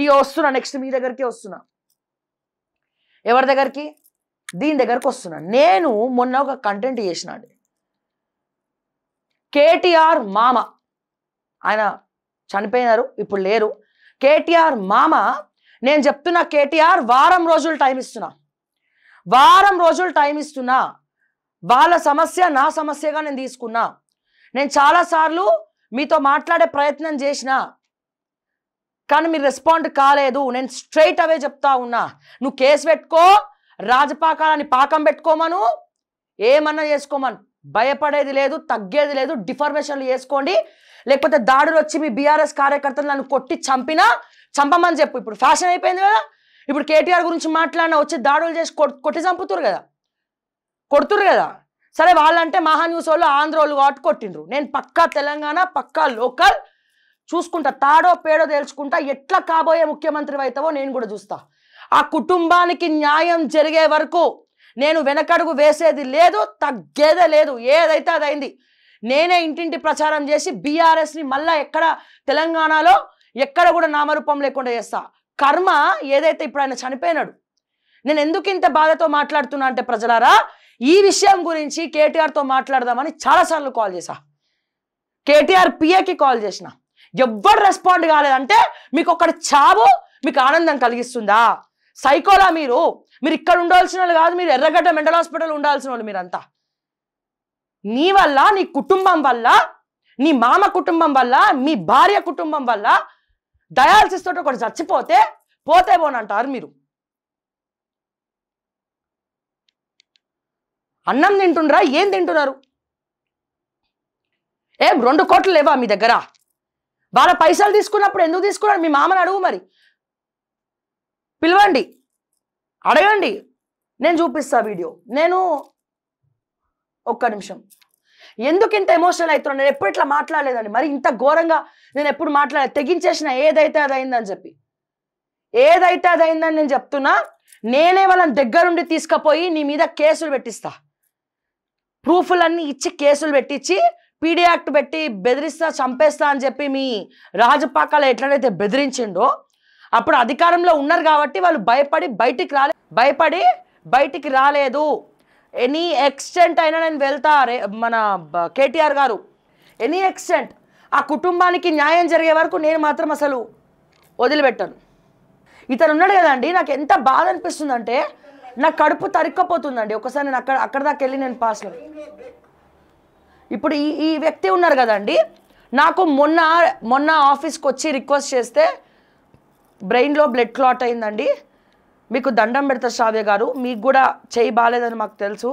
ఇక వస్తున్నా, నెక్స్ట్ మీ దగ్గరికి వస్తున్నా. ఎవరి దగ్గరికి? దీని దగ్గరకు వస్తున్నా. నేను మొన్న ఒక కంటెంట్ చేసిన అండి. కేటీఆర్ మామ, ఆయన చనిపోయినారు, ఇప్పుడు లేరు. కేటీఆర్ మామ, నేను చెప్తున్నా కేటీఆర్ వారం రోజులు టైం ఇస్తున్నా, వారం రోజులు టైం ఇస్తున్నా. వాళ్ళ సమస్య నా సమస్యగా నేను తీసుకున్నా. నేను చాలాసార్లు మీతో మాట్లాడే ప్రయత్నం చేసిన, కానీ మీరు రెస్పాండ్ కాలేదు. నేను స్ట్రైట్ అవే చెప్తా ఉన్నా, నువ్వు కేసు పెట్టుకో, రాజపాకాలని పాకం పెట్టుకోమను, ఏమన్నా చేసుకోమను, భయపడేది లేదు, తగ్గేది లేదు. డిఫర్మేషన్లు చేసుకోండి, లేకపోతే దాడులు వచ్చి మీ బీఆర్ఎస్ కార్యకర్తలు నన్ను కొట్టి చంపమని చెప్పు. ఇప్పుడు ఫ్యాషన్ అయిపోయింది కదా. ఇప్పుడు కేటీఆర్ గురించి మాట్లాడినా వచ్చి దాడులు చేసి కొట్టి చంపుతురు కదా, కొడుతురు కదా. సరే, వాళ్ళంటే మహా న్యూస్ వాళ్ళు ఆంధ్రోళ్ళు కాబట్టి కొట్టిండ్రు. నేను పక్కా తెలంగాణ, పక్కా లోకల్, చూసుకుంటా, తాడో పేడో తేల్చుకుంటా. ఎట్లా కాబోయే ముఖ్యమంత్రి అవుతావో నేను కూడా చూస్తా. ఆ కుటుంబానికి న్యాయం జరిగే వరకు నేను వెనకడుగు వేసేది లేదు, తగ్గేదే లేదు. ఏదైతే అదైంది. నేనే ఇంటింటి ప్రచారం చేసి బీఆర్ఎస్ని మళ్ళా ఎక్కడ తెలంగాణలో ఎక్కడ కూడా నామరూపం లేకుండా చేస్తా. కర్మ ఏదైతే ఇప్పుడు ఆయన చనిపోయినాడు. నేను ఎందుకు ఇంత బాధతో మాట్లాడుతున్నా అంటే ప్రజలారా, ఈ విషయం గురించి కేటీఆర్తో మాట్లాడదామని చాలాసార్లు కాల్ చేశా. కేటీఆర్ పిఏకి కాల్ చేసిన, ఎవ్వరు రెస్పాండ్ కాలేదంటే మీకు ఒకటి చావు మీకు ఆనందం కలిగిస్తుందా? సైకోలా మీరు ఇక్కడ ఉండాల్సిన వాళ్ళు కాదు, మీరు ఎర్రగడ్డ మెంటల్ హాస్పిటల్ ఉండాల్సిన వాళ్ళు మీరంతా. నీ వల్ల, నీ కుటుంబం వల్ల, నీ మామ కుటుంబం వల్ల, మీ భార్య కుటుంబం వల్ల డయాలసిస్ తోటి ఒకటి చచ్చిపోతే పోనంటారు మీరు. అన్నం తింటుండ్రా? ఏం తింటున్నారు? 2 కోట్లు లేవా మీ దగ్గర? వాళ్ళ పైసలు తీసుకున్నప్పుడు ఎందుకు తీసుకున్నారు? మీ మామని అడుగు, మరి పిలవండి, అడగండి, నేను చూపిస్తా వీడియో. నేను ఒక్క నిమిషం, ఎందుకు ఇంత ఎమోషనల్ అవుతున్నాను? నేను ఎప్పుడు ఇట్లా మాట్లాడలేదండి, మరి ఇంత ఘోరంగా నేను ఎప్పుడు మాట్లాడలేదు. తెగించేసిన, ఏదైతే అదైందని చెప్పి, ఏదైతే అదైందని నేను చెప్తున్నా. నేనే వాళ్ళని దగ్గరుండి తీసుకుపోయి నీ మీద కేసులు పెట్టిస్తా, ప్రూఫ్లన్నీ ఇచ్చి కేసులు పెట్టించి పీడీ యాక్ట్ పెట్టి బెదిరిస్తా, చంపేస్తా అని చెప్పి మీ రాజపాకాలు ఎట్లయితే బెదిరించిండో, అప్పుడు అధికారంలో ఉన్నారు కాబట్టి వాళ్ళు భయపడి బయటికి రాలేదు. ఎనీ ఎక్స్టెంట్ అయినా నేను వెళ్తా, మన కేటీఆర్ గారు, ఎనీ ఎక్స్టెంట్. ఆ కుటుంబానికి న్యాయం జరిగే వరకు నేను మాత్రం అసలు వదిలిపెట్టాను. ఇతను ఉన్నాడు కదండి, నాకు ఎంత బాధ అనిపిస్తుందంటే నా కడుపు తరిక్కపోతుందండి. ఒకసారి నేను అక్కడ దాకా వెళ్ళి నేను పాస్లో, ఇప్పుడు ఈ వ్యక్తి ఉన్నారు కదండి, నాకు మొన్న ఆఫీస్కి వచ్చి రిక్వెస్ట్ చేస్తే బ్రెయిన్లో బ్లడ్ క్లాట్ అయిందండి, మీకు దండం పెడతా శ్రావ్య గారు, మీకు కూడా చేయి బాగాలేదని మాకు తెలుసు,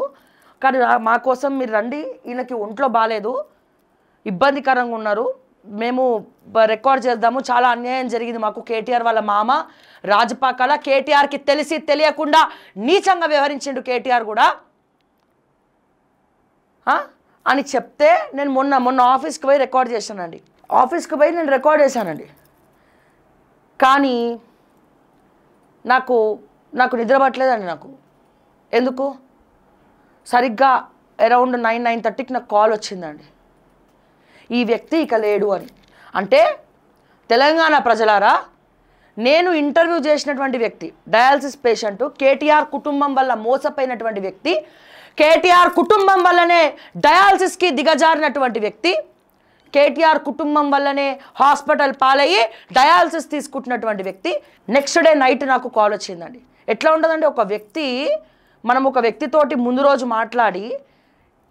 కానీ మా కోసం మీరు రండి, ఈయనకి ఒంట్లో బాగాలేదు, ఇబ్బందికరంగా ఉన్నారు, మేము రికార్డ్ చేద్దాము, చాలా అన్యాయం జరిగింది మాకు. కేటీఆర్ వాళ్ళ మామ రాజపాకాల, కేటీఆర్కి తెలిసి తెలియకుండా నీచంగా వ్యవహరించిండు కేటీఆర్ కూడా అని చెప్తే, నేను మొన్న ఆఫీస్కి పోయి రికార్డ్ చేశానండి. ఆఫీస్కి పోయి నేను రికార్డ్ చేశానండి. కానీ నాకు నిద్ర పట్టలేదండి. నాకు ఎందుకు, సరిగ్గా అరౌండ్ 9:30కి నాకు కాల్ వచ్చిందండి, ఈ వ్యక్తి ఇక లేడు అని. అంటే తెలంగాణ ప్రజలారా, నేను ఇంటర్వ్యూ చేసినటువంటి వ్యక్తి, డయాలసిస్ పేషెంట్, కేటీఆర్ కుటుంబం వల్ల మోసపోయినటువంటి వ్యక్తి, కేటీఆర్ కుటుంబం వల్లనే డయాలసిస్కి దిగజారినటువంటి వ్యక్తి, కేటీఆర్ కుటుంబం వల్లనే హాస్పిటల్ పాలయ్యి డయాలసిస్ తీసుకుంటున్నటువంటి వ్యక్తి, నెక్స్ట్ డే నైట్ నాకు కాల్ వచ్చిందండి. ఎట్లా ఉండదండి, మనం ఒక వ్యక్తితోటి ముందు రోజు మాట్లాడి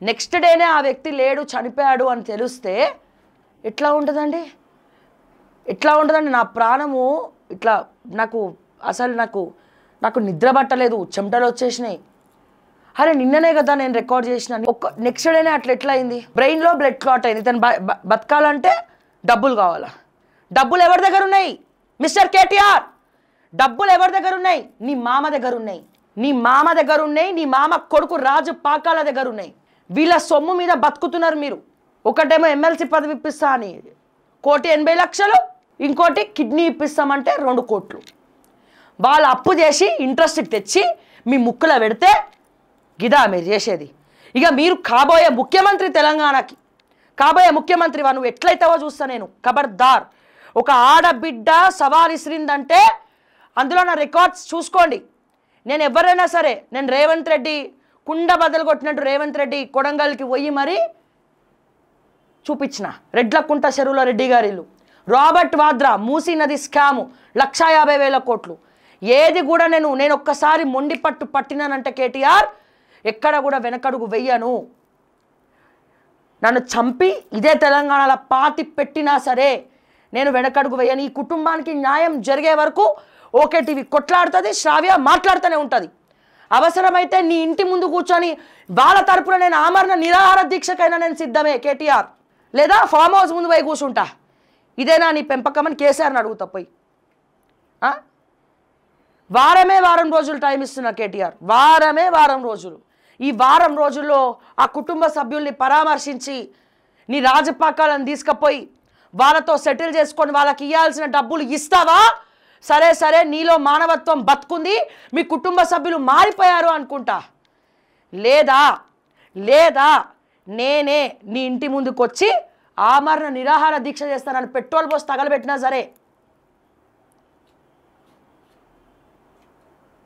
నెక్స్ట్ డేనే ఆ వ్యక్తి లేడు, చనిపోయాడు అని తెలిస్తే ఎట్లా ఉంటుందండి? నా ప్రాణము ఇట్లా, నాకు నిద్ర పట్టలేదు, చెమటలు వచ్చేసినాయి. అరే నిన్ననే కదా నేను రికార్డ్ చేసిన, నెక్స్ట్ డేనే ఎట్లా అయింది? బ్రెయిన్లో బ్లడ్ క్లాట్ అయింది. తను బతకాలంటే డబ్బులు కావాలా? డబ్బులు ఎవరి దగ్గర ఉన్నాయి మిస్టర్ కేటీఆర్? డబ్బులు ఎవరి దగ్గర ఉన్నాయి? నీ మామ దగ్గర ఉన్నాయి, నీ మామ కొడుకు రాజు పాకాల దగ్గర ఉన్నాయి. వీళ్ళ సొమ్ము మీద బతుకుతున్నారు మీరు. ఒకటేమో ఎమ్మెల్సీ పదవి ఇప్పిస్తా అని 1,80,00,000, ఇంకోటి కిడ్నీ ఇప్పిస్తామంటే 2 కోట్లు. వాళ్ళు అప్పు చేసి ఇంట్రెస్ట్కి తెచ్చి మీ ముక్కులో పెడితే గిదా మీరు చేసేది. ఇక మీరు కాబోయే ముఖ్యమంత్రి, తెలంగాణకి కాబోయే ముఖ్యమంత్రి నువ్వు ఎట్లయితావో చూస్తా నేను. ఖబర్దార్, ఒక ఆడబిడ్డ సవాల్ ఇసిరిందంటే అందులో నా రికార్డ్స్ చూసుకోండి. నేను ఎవరైనా సరే, నేను రేవంత్ రెడ్డి కుండ బద్దలు కొట్టినట్టు రేవంత్ రెడ్డి కొడంగల్కి పోయి మరి చూపించిన. రెడ్లకుంట చెరువులో రెడ్డి గారి ఇల్లు, రాబర్ట్ వాద్రా మూసీ నది స్కాము 1,50,000 కోట్లు. ఏది కూడా నేను ఒక్కసారి మొండి పట్టు పట్టినానంటే కేటీఆర్ ఎక్కడ కూడా వెనకడుగు వెయ్యను. నన్ను చంపి ఇదే తెలంగాణలో పాతి పెట్టినా సరే నేను వెనకడుగు వేయను. ఈ కుటుంబానికి న్యాయం జరిగే వరకు ఓకే టీవీ కొట్లాడుతుంది, శ్రావ్య మాట్లాడుతూనే ఉంటుంది. అవసరమైతే నీ ఇంటి ముందు కూర్చొని వాళ్ళ తరపున నేను ఆమరణ నిరాహార దీక్షకైనా నేను సిద్ధమే కేటీఆర్, లేదా ఫామ్ హౌస్ ముందు పోయి కూర్చుంటా. ఇదేనా నీ పెంపకమని కేసీఆర్ని అడుగుతా పోయి. వారం రోజులు టైం ఇస్తున్నా కేటీఆర్, వారం రోజులు. ఈ వారం రోజుల్లో ఆ కుటుంబ సభ్యుల్ని పరామర్శించి నీ రాజపాకాలను తీసుకుపోయి వాళ్ళతో సెటిల్ చేసుకొని వాళ్ళకి ఇవ్వాల్సిన డబ్బులు ఇస్తావా? సరే నీలో మానవత్వం బతుకుంది, మీ కుటుంబ సభ్యులు మారిపోయారు అనుకుంటా. లేదా నేనే నీ ఇంటి ముందుకు వచ్చి ఆమరణ నిరాహార దీక్ష చేస్తానని పెట్రోల్ పోసి తగలబెట్టినా సరే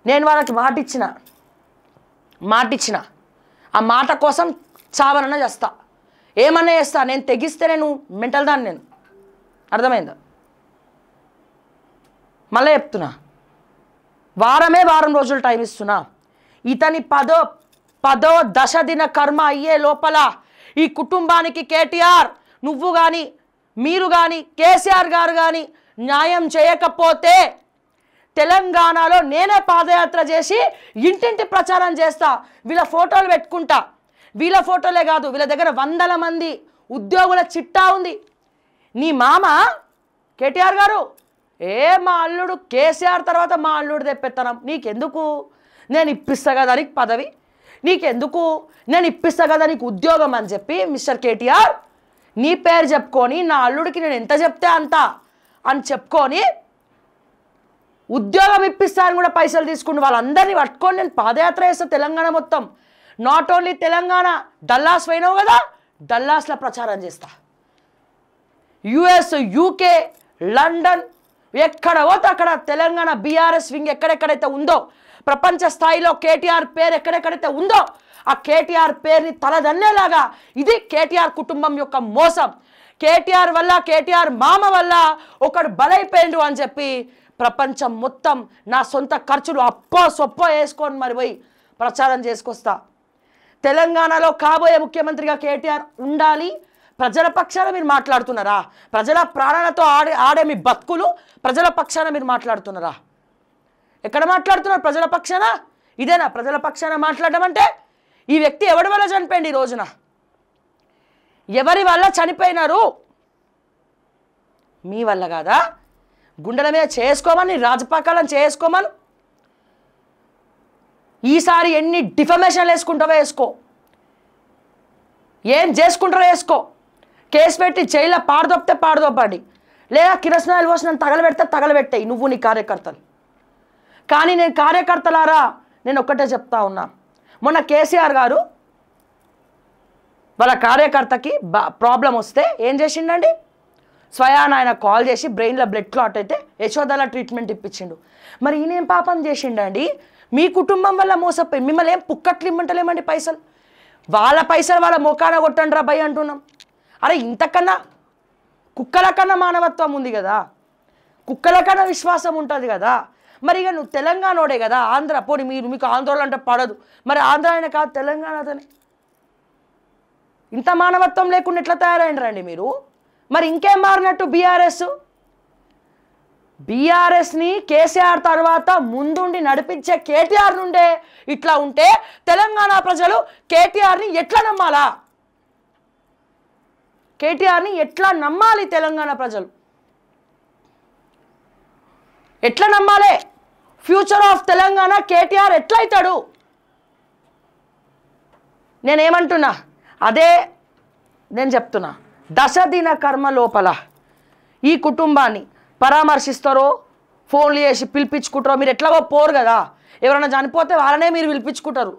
నేను వాళ్ళకి మాటిచ్చిన ఆ మాట కోసం చావనన్నా చేస్తా, ఏమన్నా చేస్తా. నేను తెగిస్తే నేను మెంటల్ దాన్ని, నేను అర్థమైందా? మళ్ళీ చెప్తున్నా, వారం రోజులు టైం ఇస్తున్నా. ఇతని పదో దశ దిన కర్మ అయ్యే లోపల ఈ కుటుంబానికి కేటీఆర్ నువ్వు కానీ మీరు కానీ కేసీఆర్ గారు కానీ న్యాయం చేయకపోతే తెలంగాణలో నేనే పాదయాత్ర చేసి ఇంటింటి ప్రచారం చేస్తా. వీళ్ళ ఫోటోలు పెట్టుకుంటా. వీళ్ళ ఫోటోలే కాదు, వీళ్ళ దగ్గర 100 మంది ఉద్యోగుల చిట్టా ఉంది. నీ మామ కేటీఆర్ గారు మా అల్లుడు కేసీఆర్ తర్వాత మా అల్లుడు తెప్పెత్తనం, నీకెందుకు? నేను ఇప్పిస్తా కదా నీకు పదవి, నీకెందుకు? నేను ఇప్పిస్తా కదా నీకు ఉద్యోగం అని చెప్పి మిస్టర్ కేటీఆర్ నీ పేరు చెప్పుకొని నా అల్లుడికి నేను ఎంత చెప్తే అంత అని చెప్పుకొని ఉద్యోగం ఇప్పిస్తాను కూడా పైసలు తీసుకుని వాళ్ళందరినీ పట్టుకొని నేను పాదయాత్ర చేస్తా తెలంగాణ మొత్తం. నాట్ ఓన్లీ తెలంగాణ, డల్లాస్ పోయినావు కదా, డల్లాస్లో ప్రచారం చేస్తా. యుఎస్, యూకే, లండన్ ఎక్కడ పోతే అక్కడ తెలంగాణ బీఆర్ఎస్ వింగ్ ఎక్కడెక్కడైతే ఉందో, ప్రపంచ స్థాయిలో కేటీఆర్ పేరు ఎక్కడెక్కడైతే ఉందో ఆ కేటీఆర్ పేరుని తలదన్నేలాగా ఇది కేటీఆర్ కుటుంబం యొక్క మోసం. కేటీఆర్ వల్ల, కేటీఆర్ మామ వల్ల ఒకడు బలైపోయిండు అని చెప్పి ప్రపంచం మొత్తం నా సొంత ఖర్చులు అప్పో సొప్పో వేసుకొని మరి పోయి ప్రచారం చేసుకొస్తా. తెలంగాణలో కాబోయే ముఖ్యమంత్రిగా కేటీఆర్ ఉండాలి. ప్రజల పక్షాన మీరు మాట్లాడుతున్నారా? ప్రజల ప్రాణాలతో ఆడే మీ బతుకులు ప్రజల పక్షాన మీరు మాట్లాడుతున్నారా? ఎక్కడ మాట్లాడుతున్నారు ప్రజల పక్షాన? ఇదేనా ప్రజల పక్షాన మాట్లాడడం అంటే? ఈ వ్యక్తి ఎవరి వల్ల చనిపోయింది? ఈ రోజున ఎవరి వల్ల చనిపోయినారు? మీ వల్ల కాదా? గుండెల మీద చేసుకోమని, రాజపాకాలను చేసుకోమని. ఈసారి ఎన్ని డిఫమేషన్లు వేసుకుంటావో వేసుకో, ఏం చేసుకుంటారో వేసుకో. కేసు పెట్టి జైల్లో పాడదొప్పితే పాడదొప్పండి, లేదా కిరసనాయిల్ పోసి నన్ను తగలబెడితే తగలబెట్టాయి నువ్వు నీ కార్యకర్తలు. కానీ నేను కార్యకర్తలారా నేను ఒక్కటే చెప్తా ఉన్నా, మొన్న కేసీఆర్ గారు వాళ్ళ కార్యకర్తకి ప్రాబ్లం వస్తే ఏం చేసిండండి? స్వయాన ఆయన కాల్ చేసి బ్రెయిన్లో బ్లడ్ క్లాట్ అయితే యశోదల ట్రీట్మెంట్ ఇప్పించిండు. మరి ఈయనేం పాపం చేసిండండి? మీ కుటుంబం వల్ల మోసపోయి మిమ్మల్ని ఏం పుక్కట్లు ఇమ్మంటలేమండి పైసలు, వాళ్ళ పైసలు వాళ్ళ మొక్కాన కొట్టండి రా భయ్ అంటున్నాం. అరే ఇంతకన్నా కుక్కల కన్నా మానవత్వం ఉంది కదా, కుక్కల కన్నా విశ్వాసం ఉంటుంది కదా. మరి ఇక నువ్వు తెలంగాణోడే కదా, ఆంధ్ర పోనీ మీకు ఆంధ్రలో అంటే పడదు, మరి ఆంధ్ర అయినా కాదు తెలంగాణతోనే. ఇంత మానవత్వం లేకుండా ఎట్లా తయారైనరండి మీరు? మరి ఇంకేం మారినట్టు బీఆర్ఎస్ని కేసీఆర్ తర్వాత ముందుండి నడిపించే కేటీఆర్ నుండే ఇట్లా ఉంటే తెలంగాణ ప్రజలు కేటీఆర్ని ఎట్లా నమ్మాలా? కేటీఆర్ని ఎట్లా నమ్మాలి తెలంగాణ ప్రజలు? ఎట్లా నమ్మాలి? ఫ్యూచర్ ఆఫ్ తెలంగాణ కేటీఆర్ ఎట్లయితాడు? నేనేమంటున్నా అదే నేను చెప్తున్నా. దశదిన కర్మ లోపల ఈ కుటుంబాన్ని పరామర్శిస్తారో, ఫోన్లు చేసి పిలిపించుకుంటారో. మీరు ఎట్లాగో పోరు కదా, ఎవరైనా చనిపోతే వాళ్ళనే మీరు పిలిపించుకుంటారు.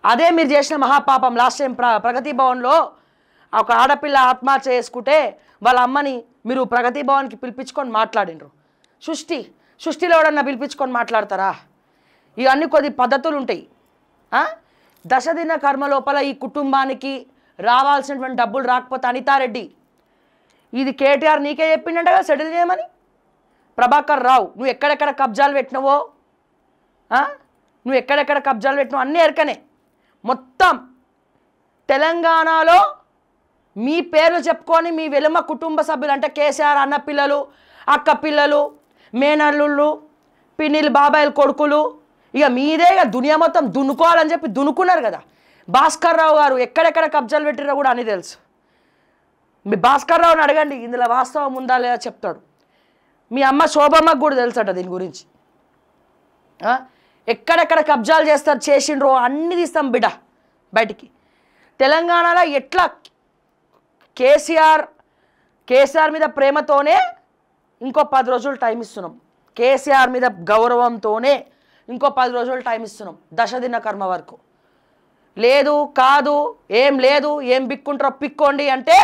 అదే మీరు చేసిన మహాపాపం. లాస్ట్ టైం ప్రగతి భవన్లో ఒక ఆడపిల్ల ఆత్మహత్య చేసుకుంటే వాళ్ళ అమ్మని మీరు ప్రగతి భవన్కి పిలిపించుకొని మాట్లాడినరు. సృష్టిలో ఎవడన్నా పిలిపించుకొని మాట్లాడతారా? ఇవన్నీ కొద్ది పద్ధతులు ఉంటాయి. దశదిన కర్మ లోపల ఈ కుటుంబానికి రావాల్సినటువంటి డబ్బులు రాకపోతే అనితారెడ్డి ఇది కేటీఆర్ నీకే చెప్పిండంట కదా సెటిల్ చేయమని. ప్రభాకర్ రావు నువ్వు ఎక్కడెక్కడ కబ్జాలు పెట్టినవో అన్నీ ఎరకనే. మొత్తం తెలంగాణలో మీ పేర్లు చెప్పుకొని మీ వెలుమ కుటుంబ సభ్యులు అంటే కేసీఆర్ అన్న పిల్లలు, అక్క పిల్లలు, మేనల్లుళ్ళు, పిన్నిలు, బాబాయిలు కొడుకులు, ఇక మీదే ఇక దునియా మొత్తం దున్నుకోవాలని చెప్పి దున్నుకున్నారు కదా. భాస్కర్ రావు గారు ఎక్కడెక్కడ కబ్జాలు పెట్టిరో కూడా అని తెలుసు. మీ భాస్కర్ రావుని అడగండి ఇందులో వాస్తవం ఉందా లేదా చెప్తాడు. మీ అమ్మ శోభమ్మకు కూడా తెలుసట దీని గురించి. ఎక్కడెక్కడ కబ్జాలు చేసిండ్రో అన్ని తీస్తాం బిడ్డ బయటికి. తెలంగాణలో ఎట్లా కేసీఆర్ మీద ప్రేమతోనే ఇంకో 10 రోజులు టైం ఇస్తున్నాం. కేసీఆర్ మీద గౌరవంతోనే ఇంకో 10 రోజులు టైం ఇస్తున్నాం దశదిన కర్మ వరకు. లేదు కాదు ఏం లేదు ఏం బిక్కుంటారో పిక్కోండి అంటే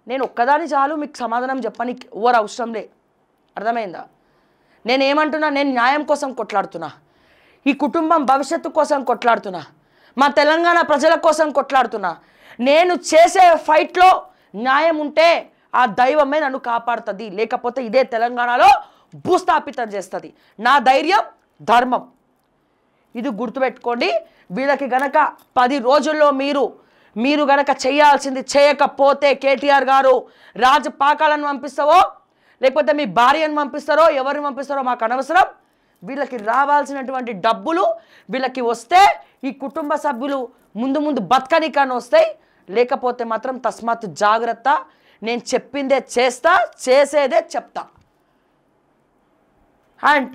నేను ఒక్కదాని చాలు మీకు సమాధానం చెప్పడానికి ఎవరు అవసరం లే. అర్థమైందా? నేనేమంటున్నా, నేను న్యాయం కోసం కొట్లాడుతున్నా, ఈ కుటుంబం భవిష్యత్తు కోసం కొట్లాడుతున్నా, మా తెలంగాణ ప్రజల కోసం కొట్లాడుతున్నా. నేను చేసే ఫైట్లో న్యాయం ఉంటే ఆ దైవమే నన్ను కాపాడుతుంది, లేకపోతే ఇదే తెలంగాణలో భూస్థాపితం చేస్తుంది. నా ధైర్యం ధర్మం ఇది గుర్తుపెట్టుకోండి. వీళ్ళకి గనక 10 రోజుల్లో మీరు గనక చేయాల్సింది చేయకపోతే కేటీఆర్ గారు రాజపాకాలను పంపిస్తావో లేకపోతే మీ భార్యను పంపిస్తారో ఎవరిని పంపిస్తారో మాకు అనవసరం. వీళ్ళకి రావాల్సినటువంటి డబ్బులు వీళ్ళకి వస్తే ఈ కుటుంబ సభ్యులు ముందు బతకనికని వస్తాయి. లేకపోతే మాత్రం తస్మాత్ జాగ్రత్త. నేను చెప్పిందే చేస్తా, చేసేదే చెప్తా. అండ్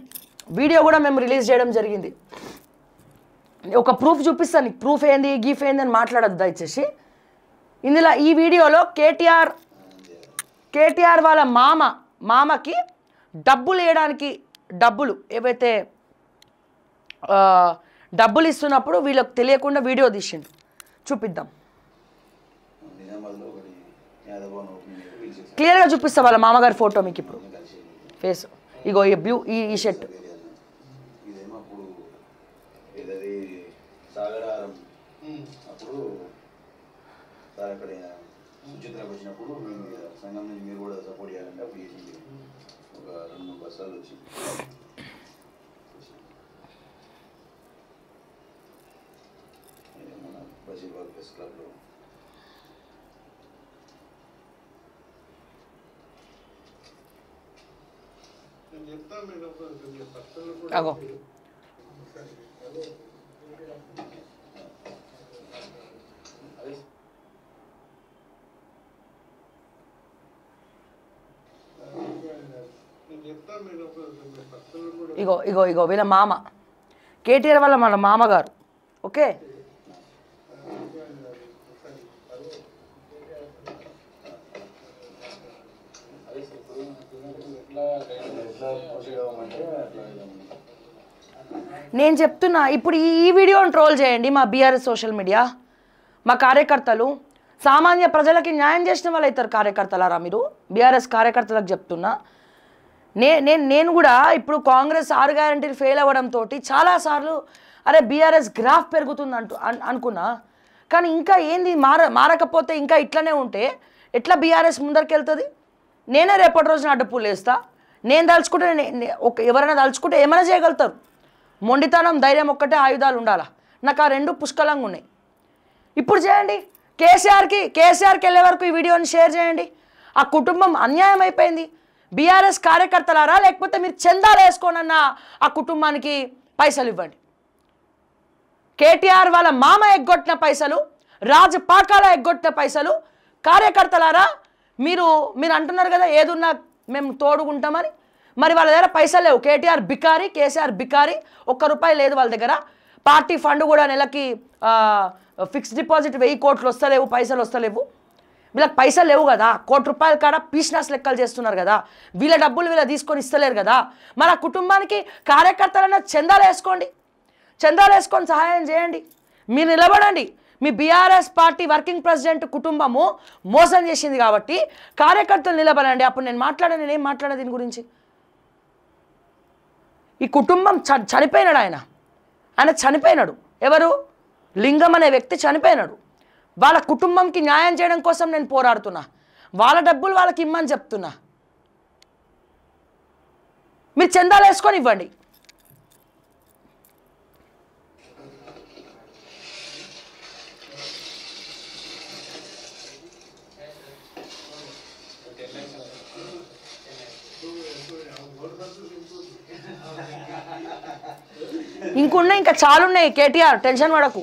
వీడియో కూడా మేము రిలీజ్ చేయడం జరిగింది. ఒక ప్రూఫ్ చూపిస్తాను నీకు. ప్రూఫ్ ఏంది గీఫ్ ఏంది అని మాట్లాడద్దు దయచేసి. ఇందులో ఈ వీడియోలో కేటీఆర్ వాళ్ళ మామకి డబ్బులు వేయడానికి డబ్బులు ఏవైతే డబ్బులు ఇస్తున్నప్పుడు వీళ్ళకి తెలియకుండా వీడియో తీసిండు. చూపిద్దాం, క్లియర్గా చూపిస్తా వాళ్ళ మామగారి ఫోటో మీకు ఇప్పుడు. ఫేస్ ఇగో ఈ బ్లూ ఈ షర్ట్. అగో ఇగో వీళ్ళ మామ కేటీఆర్ వాళ్ళ మన మామగారు. ఓకే, నేను చెప్తున్నా ఇప్పుడు ఈ వీడియోని ట్రోల్ చేయండి మా బీఆర్ఎస్ సోషల్ మీడియా, మా కార్యకర్తలు, సామాన్య ప్రజలకి న్యాయం చేసిన వాళ్ళు అవుతారు కార్యకర్తలారా మీరు. బీఆర్ఎస్ కార్యకర్తలకు చెప్తున్నా. నేను కూడా ఇప్పుడు కాంగ్రెస్ 6 గ్యారెంటీలు ఫెయిల్ అవ్వడంతో చాలాసార్లు అరే బీఆర్ఎస్ గ్రాఫ్ పెరుగుతుంది అనుకున్నా. కానీ ఇంకా ఏంది మారకపోతే ఇంకా ఇట్లనే ఉంటే ఎట్లా బీఆర్ఎస్ ముందరికి వెళ్తుంది? నేనే రేపటి రోజున అడ్డపూలు వేస్తా. నేను తలుచుకుంటే ఎవరైనా తలుచుకుంటే ఏమైనా చేయగలుగుతారు. మొండితనం ధైర్యం ఒక్కటే ఆయుధాలు ఉండాలా. నాకు ఆ 2 పుష్కలంగా ఉన్నాయి. ఇప్పుడు చేయండి. కేసీఆర్కి వెళ్ళే వరకు ఈ వీడియోని షేర్ చేయండి. ఆ కుటుంబం అన్యాయం అయిపోయింది. బీఆర్ఎస్ కార్యకర్తలారా లేకపోతే మీరు చందాలు వేసుకోనన్నా ఆ కుటుంబానికి పైసలు ఇవ్వండి. కేటీఆర్ వాళ్ళ మామ ఎగ్గొట్టిన పైసలు, రాజపాకాల ఎగ్గొట్టిన పైసలు. కార్యకర్తలారా మీరు అంటున్నారు కదా ఏదున్నా మేము తోడుకుంటామని. మరి వాళ్ళ దగ్గర పైసలు లేవు. కేటీఆర్ బికారి, కేసీఆర్ బికారి. ₹1 లేదు వాళ్ళ దగ్గర. పార్టీ ఫండ్ కూడా నెలకి ఫిక్స్డ్ డిపాజిట్ 1000 కోట్లు వస్తలేవు, పైసలు వస్తలేవు. వీళ్ళకి పైసలు లేవు కదా. ₹1 కాడ పీస్నాస్ లెక్కలు చేస్తున్నారు కదా. వీళ్ళ డబ్బులు వీళ్ళ తీసుకొని ఇస్తలేరు కదా. మరి ఆ కుటుంబానికి కార్యకర్తలన్నా చందాలు వేసుకోండి, చందాలు వేసుకొని సహాయం చేయండి. మీరు నిలబడండి. మీ బీఆర్ఎస్ పార్టీ వర్కింగ్ ప్రెసిడెంట్ కుటుంబము మోసం చేసింది కాబట్టి కార్యకర్తలు నిలబడండి. అప్పుడు నేనేం మాట్లాడా దీని గురించి. ఈ కుటుంబం చనిపోయినాడు. ఆయన చనిపోయినాడు. ఎవరు? లింగం అనే వ్యక్తి చనిపోయినాడు. వాళ్ళ కుటుంబంకి న్యాయం చేయడం కోసం నేను పోరాడుతున్నా. వాళ్ళ డబ్బులు వాళ్ళకి ఇమ్మని చెప్తున్నా. మీరు చందాలు వేసుకొని ఇవ్వండి. ఇంకా చాలున్నాయి కేటీఆర్, టెన్షన్ పడకు.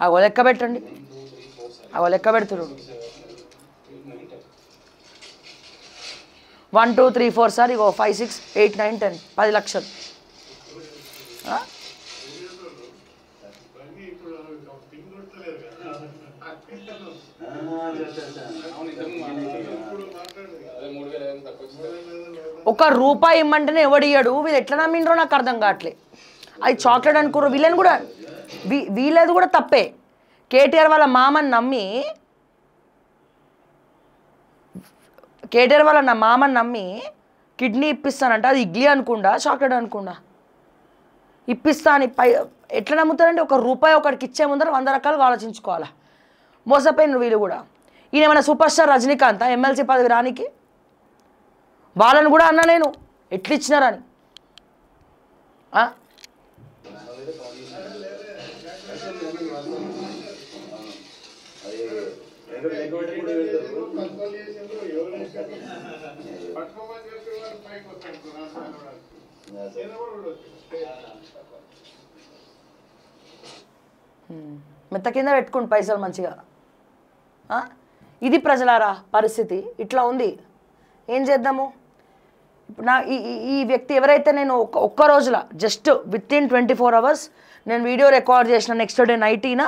అగో లెక్క పెట్టండి. లెక్క పెడుతున్నాడు. 1 2 3 4 సార్. ఇగో 5 6 8 9 10 10 లక్షలు. ₹1 ఇమ్మంటేనే ఎవడియ్యాడు. వీళ్ళు ఎట్లా నమ్మిండ్రో నాకు అర్థం కావట్లే. అది చాక్లెట్ అనుకోరు. వీళ్ళది కూడా తప్పే. కేటీఆర్ వాళ్ళ మామని నమ్మి కిడ్నీ ఇప్పిస్తానంట. అది ఇడ్లీ అనుకుండా చాక్లెట్ అనుకుండా ఇప్పిస్తా అని ఎట్లా నమ్ముతారండి? ₹1 ఒకటికి ఇచ్చే ముందర 100 రకాలుగా ఆలోచించుకోవాలా. మోసపోయిన వీళ్ళు కూడా. ఈయన ఏమైనా సూపర్ స్టార్ రజనీకాంత్ ఎమ్మెల్సీ పదవి రానికి? వాళ్ళని కూడా అన్నా నేను ఎట్లు ఇచ్చినారని. మెత్త కింద పెట్టుకోండి పైసలు మంచిగా. ఇది ప్రజలారా పరిస్థితి. ఇట్లా ఉంది. ఏం చేద్దాము ఇప్పుడు? ఈ వ్యక్తి ఎవరైతే నేను ఒక్క రోజుల జస్ట్ విత్ ఇన్ 24 hours నేను వీడియో రికార్డ్ చేసిన నెక్స్ట్ డే నైటీన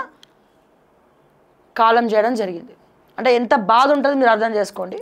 కాలం చేయడం జరిగింది. అంటే ఎంత బాధ ఉంటుందో మీరు అర్థం చేసుకోండి.